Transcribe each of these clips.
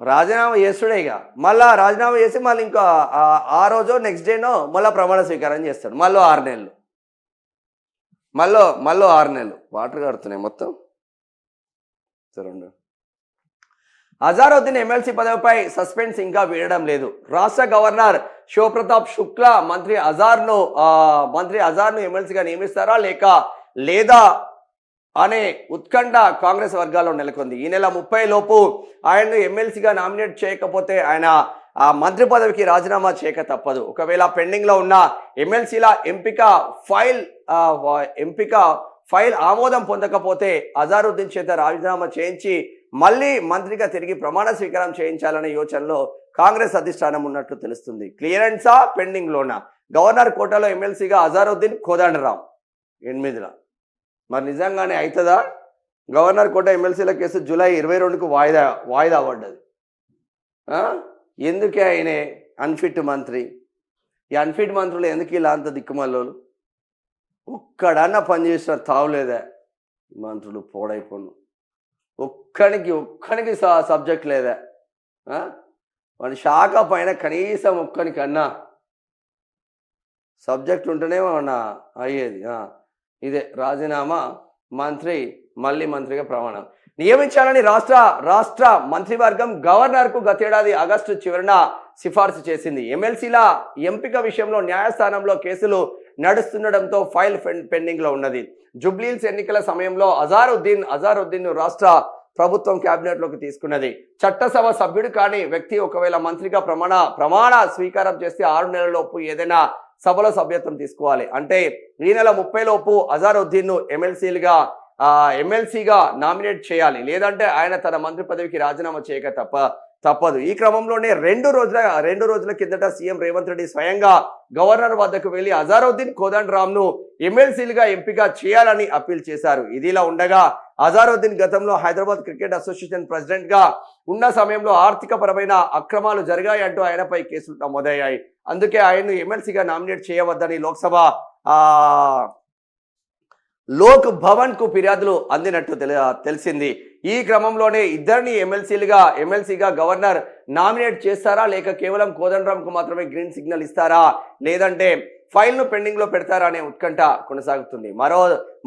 రాజీనామా చేస్తుడే ఇక మళ్ళా రాజీనామా చేసి మళ్ళీ ఇంకా ఆ రోజు నెక్స్ట్ డేనో మళ్ళీ ప్రమాణ స్వీకారం చేస్తాడు. మళ్ళీ 6 నెలలు మళ్ళీ 6 నెలలు వాటర్ కడుతున్నాయి మొత్తం. చూడండి, అజారుద్దీన్ ఎమ్మెల్సీ పదవిపై సస్పెన్స్ ఇంకా వీడడం లేదు. రాష్ట్ర గవర్నర్ శివప్రతాప్ శుక్లా మంత్రి అజార్ను ఎమ్మెల్సీగా నియమిస్తారా లేదా అనే ఉత్కంఠ కాంగ్రెస్ వర్గాల్లో నెలకొంది. ఈ నెల 30 లోపు ఆయన్ను ఎమ్మెల్సీగా నామినేట్ చేయకపోతే ఆయన ఆ మంత్రి పదవికి రాజీనామా చేయక తప్పదు. ఒకవేళ పెండింగ్లో ఉన్న ఎమ్మెల్సీల ఎంపిక ఫైల్ ఆమోదం పొందకపోతే అజారుద్దీన్ చేత రాజీనామా చేయించి మళ్ళీ మంత్రిగా తిరిగి ప్రమాణ స్వీకారం చేయించాలనే యోచనలో కాంగ్రెస్ అధిష్టానం ఉన్నట్లు తెలుస్తుంది. క్లియరెన్సా పెండింగ్లోనా? గవర్నర్ కోటాలో ఎమ్మెల్సీగా అజారుద్దీన్ కోదండరాం 8. మరి నిజంగానే అవుతుందా? గవర్నర్ కోట ఎమ్మెల్సీల కేసు జూలై 22కు వాయిదా పడ్డది. ఎందుకే ఆయన అన్ఫిట్ మంత్రి? ఈ అన్ఫిట్ మంత్రులు ఎందుకు ఇలా అంత దిక్కుమల్లోలు? ఒక్కడన్నా పనిచేసిన తావులేదా? మంత్రులు పోడైపోను. ఒక్కనికి సబ్జెక్ట్ లేదా? వాడి శాఖ పైన కనీసం ఒక్కనికన్నా సబ్జెక్ట్ ఉంటేనే ఏమన్నా అయ్యేది. ఇదే రాజీనామా, మళ్ళీ మంత్రిగా ప్రమాణం నియమించాలని రాష్ట్ర మంత్రివర్గం గవర్నర్కు గతేడాది ఆగస్టు చివరన సిఫార్సు చేసింది. ఎమ్మెల్సీల ఎంపిక విషయంలో న్యాయస్థానంలో కేసులు నడుస్తుండడంతో ఫైల్ పెండింగ్లో ఉన్నది. జూబ్లీహిల్స్ ఎన్నికల సమయంలో అజారుద్దీన్ రాష్ట్ర ప్రభుత్వం క్యాబినెట్లోకి తీసుకున్నది. చట్టసభ సభ్యుడు కాని వ్యక్తి ఒకవేళ మంత్రిగా ప్రమాణ స్వీకారం చేస్తే 6 నెలలలోపు ఏదైనా సభలో సభ్యత్వం తీసుకోవాలి. అంటే ఈ నెల 30 లోపు అజారుద్దీన్ను ఎమ్మెల్సీగా నామినేట్ చేయాలి. లేదంటే ఆయన తన మంత్రి పదవికి రాజీనామా చేయక తప్పదు. ఈ క్రమంలోనే రెండు రోజుల కిందట సీఎం రేవంత్ రెడ్డి స్వయంగా గవర్నర్ వద్దకు వెళ్లి అజారుద్దీన్ కోదండరాంను ఎమ్మెల్సీలుగా ఎంపిక చేయాలని అప్పీల్ చేశారు. ఇదిలా ఉండగా అజారుద్దీన్ గతంలో హైదరాబాద్ క్రికెట్ అసోసియేషన్ ప్రెసిడెంట్ గా ఉన్న సమయంలో ఆర్థిక పరమైన అక్రమాలు జరిగాయంటూ ఆయనపై కేసులు నమోదయ్యాయి. అందుకే ఆయన్ను ఎమ్మెల్సీగా నామినేట్ చేయవద్దని లోక్ భవన్ కు ఫిర్యాదులు అందినట్టు తెలిసింది. ఈ క్రమంలోనే ఇద్దరిని ఎమ్మెల్సీగా గవర్నర్ నామినేట్ చేస్తారా లేక కేవలం కోదండరాంకు మాత్రమే గ్రీన్ సిగ్నల్ ఇస్తారా లేదంటే ఫైల్ను పెండింగ్ లో పెడతారా అనే ఉత్కంఠ కొనసాగుతుంది.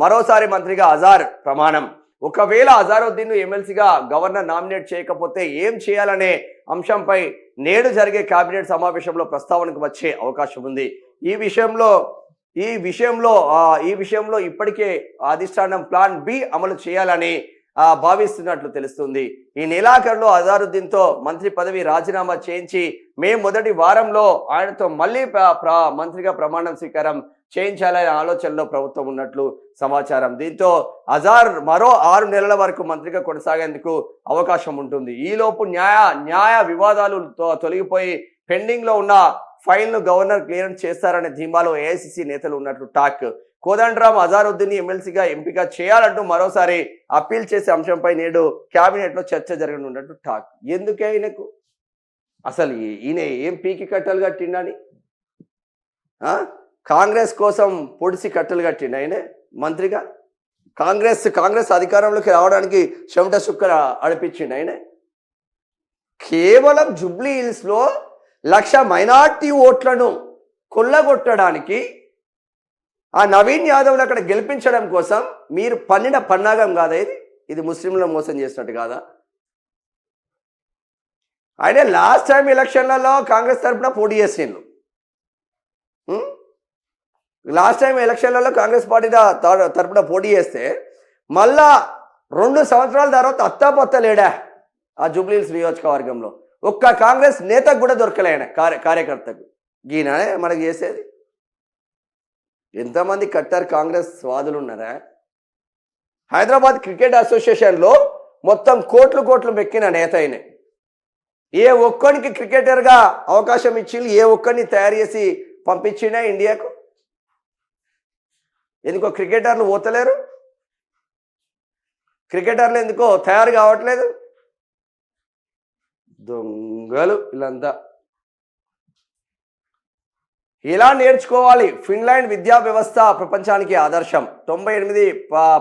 మరోసారి మంత్రిగా అజార్ ప్రమాణం. ఒకవేళ అజారుద్దీన్ ఎమ్మెల్సీగా గవర్నర్ నామినేట్ చేయకపోతే ఏం చేయాలనే అంశంపై నేడు జరిగే కేబినెట్ సమావేశంలో ప్రస్తావనకు వచ్చే అవకాశం ఉంది. ఈ విషయంలో ఇప్పటికే అధిష్టానం ప్లాన్ బి అమలు చేయాలని భావిస్తున్నట్లు తెలుస్తుంది. ఈ నెలాఖరులో అజారుద్దీన్తో మంత్రి పదవి రాజీనామా చేయించి మే మొదటి వారంలో ఆయనతో మళ్ళీ మంత్రిగా ప్రమాణ స్వీకారం చేయించాలనే ఆలోచనలో ప్రభుత్వం ఉన్నట్లు సమాచారం. దీంతో అజార్ మరో 6 నెలల వరకు మంత్రిగా కొనసాగేందుకు అవకాశం ఉంటుంది. ఈలోపు న్యాయ వివాదాలు తొలగిపోయి పెండింగ్ లో ఉన్న ఫైల్ను గవర్నర్ క్లియరెన్స్ చేస్తారనే ధీమాలో ఏఐసిసి నేతలు ఉన్నట్లు టాక్. కోదండరాం అజారుద్దీన్ ఎమ్మెల్సీగా ఎంపిక చేయాలంటూ మరోసారి అప్పీల్ చేసే అంశంపై నేడు కేబినెట్ లో చర్చ జరగనున్నట్టు టాక్. ఎందుకే ఆయనకు అసలు ఈయన ఏం పీకి కట్టలు కట్టిండని? కాంగ్రెస్ కోసం పొడిసి కట్టలు కట్టిండు ఆయన మంత్రిగా. కాంగ్రెస్ అధికారంలోకి రావడానికి చెమట సుక్కర అడిపించిండు ఆయన. కేవలం జూబ్లీ హిల్స్ లో 1,00,000 మైనార్టీ ఓట్లను కొల్లగొట్టడానికి ఆ నవీన్ యాదవ్ని అక్కడ గెలిపించడం కోసం మీరు పన్నిన పన్నాగం కాదా ఇది? ముస్లింలను మోసం చేసినట్టు కాదా? ఆయన లాస్ట్ టైం ఎలక్షన్లలో కాంగ్రెస్ తరఫున పోటీ చేసిండు. లాస్ట్ టైం ఎలక్షన్లలో కాంగ్రెస్ పార్టీ తరఫున పోటీ చేస్తే మళ్ళా 2 సంవత్సరాల తర్వాత అత్తాపత్త లేడా ఆ జూబ్లీహిల్స్ నియోజకవర్గంలో? ఒక్క కాంగ్రెస్ నేతకు కూడా దొరకలే ఆయన కార్యకర్తకు. ఈయననే మనకు చేసేది. ఎంతమంది కట్టర్ కాంగ్రెస్ వాదులు ఉన్నారా? హైదరాబాద్ క్రికెట్ అసోసియేషన్లో మొత్తం కోట్లు మెక్కిన నేత ఆయన. ఏ ఒక్కరికి క్రికెటర్గా అవకాశం ఇచ్చి ఏ ఒక్కరిని తయారు చేసి పంపించినా ఇండియాకు? ఎందుకో క్రికెటర్లు పోతలేరు? క్రికెటర్లు ఎందుకో తయారు కావట్లేదు? దొంగలు వీళ్ళంతా. ఎలా నేర్చుకోవాలి? ఫిన్లాండ్ విద్యా వ్యవస్థ ప్రపంచానికి ఆదర్శం. 98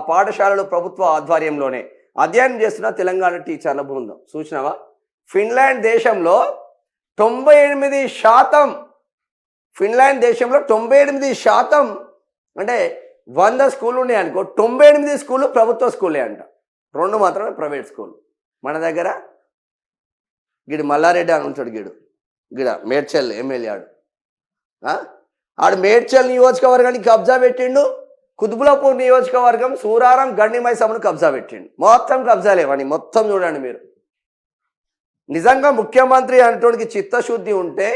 పాఠశాలలు ప్రభుత్వ ఆధ్వర్యంలోనే అధ్యయనం చేస్తున్న తెలంగాణ టీచర్ల బృందం. చూసినావా? ఫిన్లాండ్ దేశంలో 98%, ఫిన్లాండ్ దేశంలో 98% అంటే 100 స్కూళ్ళు ఉన్నాయి అనుకో, 98 స్కూళ్ళు ప్రభుత్వ స్కూలే అంట, 2 మాత్రమే ప్రైవేట్ స్కూల్. మన దగ్గర గిడు మల్లారెడ్డి అని ఉంటాడు, గిడ మేడ్చల్ ఎమ్మెల్యే ఆడు మేడ్చల్ నియోజకవర్గానికి కబ్జా పెట్టిండు, కుతుబులాపూర్ నియోజకవర్గం సూరారం గండిమై సభను కబ్జా పెట్టిండు. మొత్తం కబ్జాలేవని మొత్తం చూడండి మీరు. నిజంగా ముఖ్యమంత్రి అనేటోడికి చిత్తశుద్ధి ఉంటే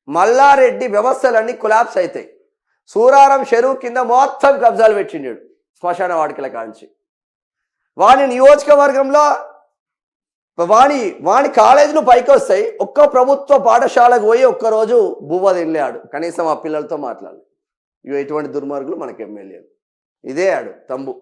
మల్లారెడ్డి వ్యవస్థలన్నీ కొలాప్స్ అవుతాయి. సూరారం చెరువు కింద మొత్తం కబ్జాలు పెట్టిండు శ్మశాన వాడికల కాంచి. వాని నియోజకవర్గంలో వాని కాలేజీలు పైకి వస్తాయి, ఒక్క ప్రభుత్వ పాఠశాలకు పోయి ఒక్కరోజు బువ్వ తినలేడు, కనీసం ఆ పిల్లలతో మాట్లాడలేదు. ఇవి ఎటువంటి దుర్మార్గులు మనకి ఎమ్మెల్యేలు. ఇదే ఆడు తంబు.